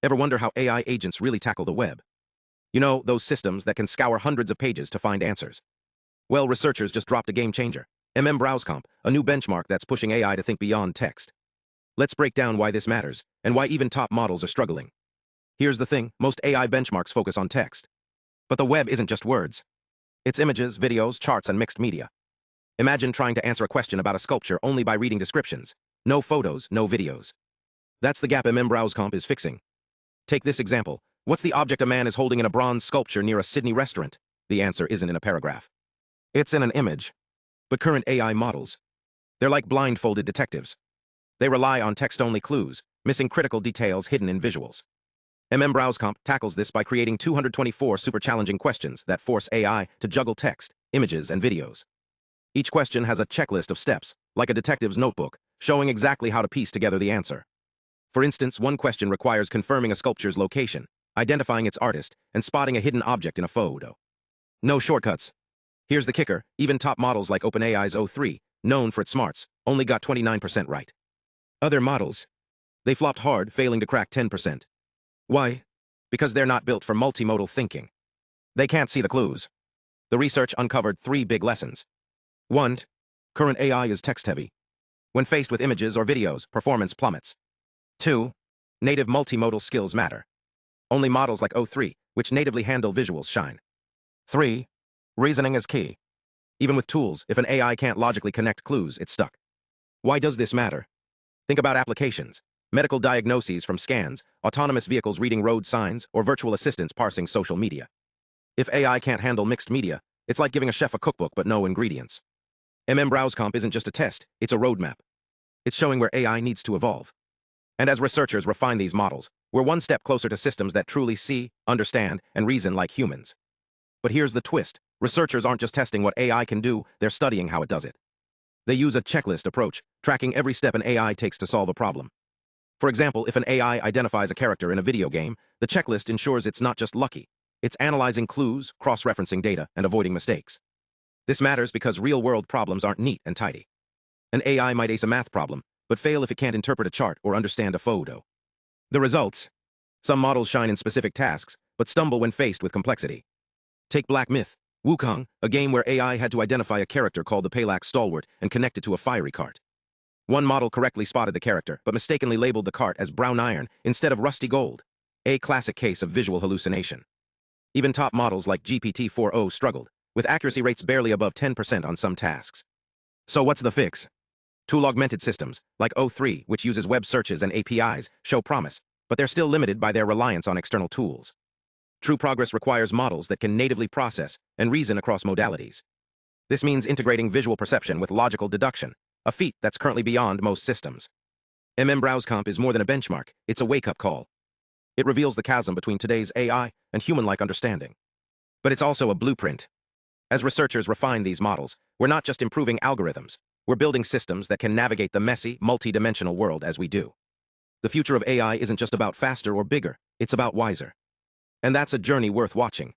Ever wonder how AI agents really tackle the web? You know, those systems that can scour hundreds of pages to find answers. Well, researchers just dropped a game changer, MM-BrowseComp, a new benchmark that's pushing AI to think beyond text. Let's break down why this matters, and why even top models are struggling. Here's the thing, most AI benchmarks focus on text. But the web isn't just words. It's images, videos, charts, and mixed media. Imagine trying to answer a question about a sculpture only by reading descriptions. No photos, no videos. That's the gap MM-BrowseComp is fixing. Take this example. What's the object a man is holding in a bronze sculpture near a Sydney restaurant? The answer isn't in a paragraph. It's in an image. But current AI models, they're like blindfolded detectives. They rely on text-only clues, missing critical details hidden in visuals. MM-BrowseComp tackles this by creating 224 super challenging questions that force AI to juggle text, images, and videos. Each question has a checklist of steps, like a detective's notebook, showing exactly how to piece together the answer. For instance, one question requires confirming a sculpture's location, identifying its artist, and spotting a hidden object in a photo. No shortcuts. Here's the kicker, even top models like OpenAI's O3, known for its smarts, only got 29% right. Other models, they flopped hard, failing to crack 10%. Why? Because they're not built for multimodal thinking. They can't see the clues. The research uncovered 3 big lessons. 1. Current AI is text-heavy. When faced with images or videos, performance plummets. 2. Native multimodal skills matter. Only models like O3, which natively handle visuals, shine. 3. Reasoning is key. Even with tools, if an AI can't logically connect clues, it's stuck. Why does this matter? Think about applications. Medical diagnoses from scans, autonomous vehicles reading road signs, or virtual assistants parsing social media. If AI can't handle mixed media, it's like giving a chef a cookbook but no ingredients. MM-BrowseComp isn't just a test, it's a roadmap. It's showing where AI needs to evolve. And as researchers refine these models, we're one step closer to systems that truly see, understand, and reason like humans. But here's the twist. Researchers aren't just testing what AI can do, they're studying how it does it. They use a checklist approach, tracking every step an AI takes to solve a problem. For example, if an AI identifies a character in a video game, the checklist ensures it's not just lucky. It's analyzing clues, cross-referencing data, and avoiding mistakes. This matters because real-world problems aren't neat and tidy. An AI might ace a math problem, but fail if it can't interpret a chart or understand a photo. The results? Some models shine in specific tasks, but stumble when faced with complexity. Take Black Myth, Wukong, a game where AI had to identify a character called the Palax Stalwart and connect it to a fiery cart. One model correctly spotted the character, but mistakenly labeled the cart as brown iron instead of rusty gold, a classic case of visual hallucination. Even top models like GPT-4o struggled, with accuracy rates barely above 10% on some tasks. So what's the fix? Tool-augmented systems, like O3, which uses web searches and APIs, show promise, but they're still limited by their reliance on external tools. True progress requires models that can natively process and reason across modalities. This means integrating visual perception with logical deduction, a feat that's currently beyond most systems. MM-BrowseComp is more than a benchmark, it's a wake-up call. It reveals the chasm between today's AI and human-like understanding. But it's also a blueprint. As researchers refine these models, we're not just improving algorithms, we're building systems that can navigate the messy, multi-dimensional world as we do. The future of AI isn't just about faster or bigger, it's about wiser. And that's a journey worth watching.